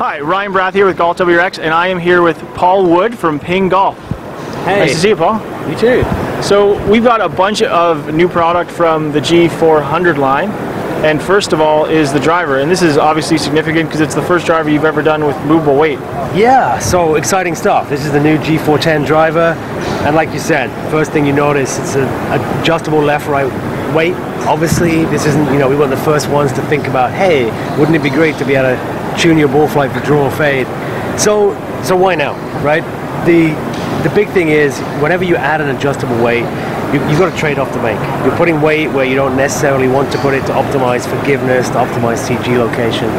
Hi, Ryan Barath here with GolfWRX, and I am here with Paul Wood from Ping Golf. Hey. Nice to see you, Paul. You too. So we've got a bunch of new product from the G400 line, and first of all is the driver, and this is obviously significant because it's the first driver you've ever done with movable weight. Yeah, so exciting stuff. This is the new G410 driver, and like you said, first thing you notice, it's an adjustable left-right weight. Obviously, this isn't, we weren't the first ones to think about, hey, wouldn't it be great to be able to tune your ball flight for draw or fade? So why now, right? The big thing is, whenever you add an adjustable weight, you've got a trade-off to make. You're putting weight where you don't necessarily want to put it to optimize forgiveness, to optimize CG location.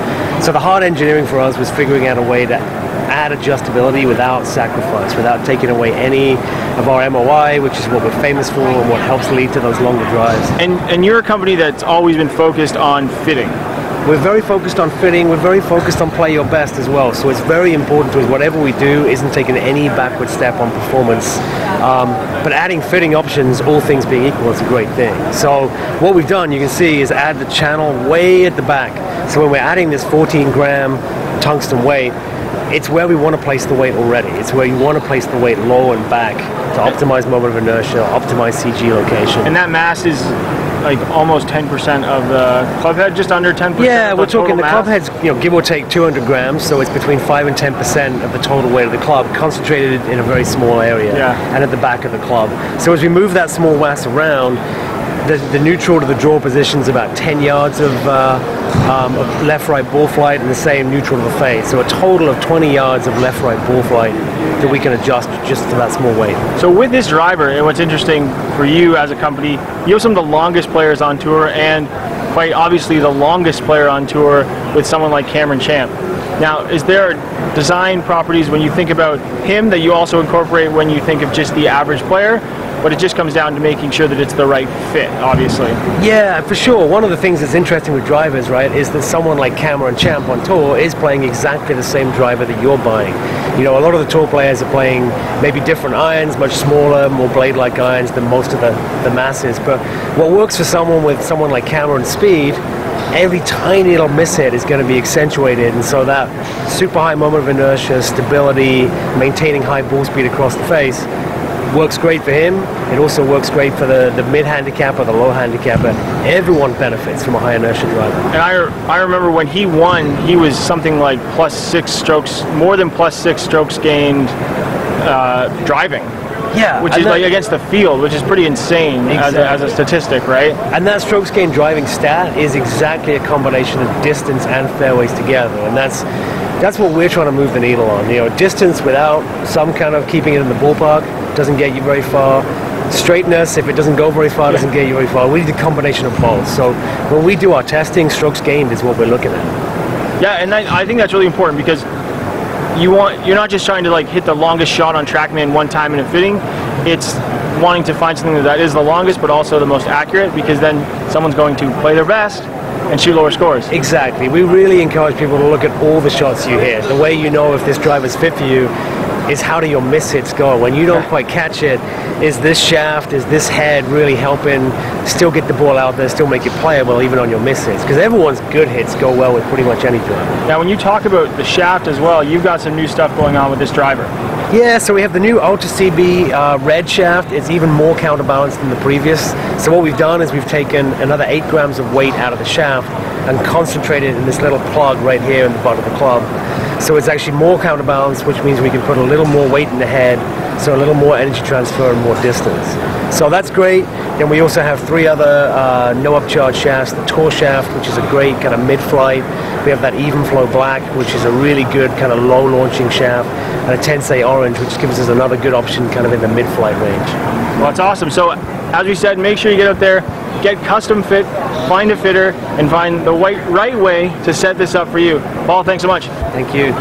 So the hard engineering for us was figuring out a way to add adjustability without sacrifice, without taking away any of our MOI, which is what we're famous for and what helps lead to those longer drives. And you're a company that's always been focused on fitting. We're very focused on fitting, we're very focused on play your best as well, so it's very important to us whatever we do isn't taking any backward step on performance, but adding fitting options, all things being equal, is a great thing. So what we've done, you can see, is add the channel way at the back. So when we're adding this 14 gram tungsten weight, it's where we want to place the weight already. It's where you want to place the weight low and back to optimize moment of inertia, optimize CG location. And that mass is like almost 10% of the club head, just under 10%. Yeah, we're talking the club head's, give or take 200 grams, so it's between 5 and 10% of the total weight of the club, concentrated in a very small area, and at the back of the club. So as we move that small mass around, the neutral to the draw position is about 10 yards of left-right ball flight, and the same neutral to the fade. So a total of 20 yards of left-right ball flight that we can adjust just to that small weight. So with this driver, and what's interesting for you as a company, you have some of the longest players on tour, and quite obviously the longest player on tour with someone like Cameron Champ. Now, is there design properties when you think about him that you also incorporate when you think of just the average player? But it just comes down to making sure that it's the right fit, obviously. Yeah, for sure. One of the things that's interesting with drivers, right, is that someone like Cameron Champ on tour is playing exactly the same driver that you're buying. A lot of the tour players are playing maybe different irons, much smaller, more blade-like irons than most of the masses. But what works for someone like Cameron's speed, every tiny little mishit is going to be accentuated, and so that super high moment of inertia, stability, maintaining high ball speed across the face, works great for him. It also works great for the mid-handicapper, the low-handicapper. Everyone benefits from a high inertia driver. And I remember when he won, he was something like +6 strokes, more than +6 strokes gained driving. Yeah, which is like against the field, which is pretty insane as a statistic, right? And that strokes gained driving stat is exactly a combination of distance and fairways together, and that's what we're trying to move the needle on. Distance without some kind of keeping it in the ballpark doesn't get you very far. Straightness, if it doesn't go very far, doesn't get you very far. We need a combination of both. So when we do our testing, strokes gained is what we're looking at. Yeah, and I think that's really important because you're not just trying to hit the longest shot on TrackMan one time in a fitting. It's wanting to find something that is the longest but also the most accurate, because then someone's going to play their best and shoot lower scores. Exactly. We really encourage people to look at all the shots you hit. The way you know if this driver's fit for you is how do your miss hits go. When you don't quite catch it, is this shaft, is this head really helping still get the ball out there, still make it playable even on your miss hits? Because everyone's good hits go well with pretty much any driver. Now when you talk about the shaft as well, you've got some new stuff going on with this driver. Yeah, so we have the new Ultra CB red shaft. It's even more counterbalanced than the previous. So what we've done is we've taken another 8 grams of weight out of the shaft and concentrated in this little plug right here in the butt of the club. So it's actually more counterbalanced, which means we can put a little more weight in the head, so a little more energy transfer and more distance. So that's great. Then we also have 3 other no upcharge shafts. The Tour shaft, which is a great kind of mid-flight. We have that Even Flow Black, which is a really good kind of low launching shaft, and a Tensei Orange, which gives us another good option kind of in the mid-flight range. Well, that's awesome. So as we said, make sure you get out there, get custom fit, find a fitter, and find the right way to set this up for you. Paul, thanks so much. Thank you.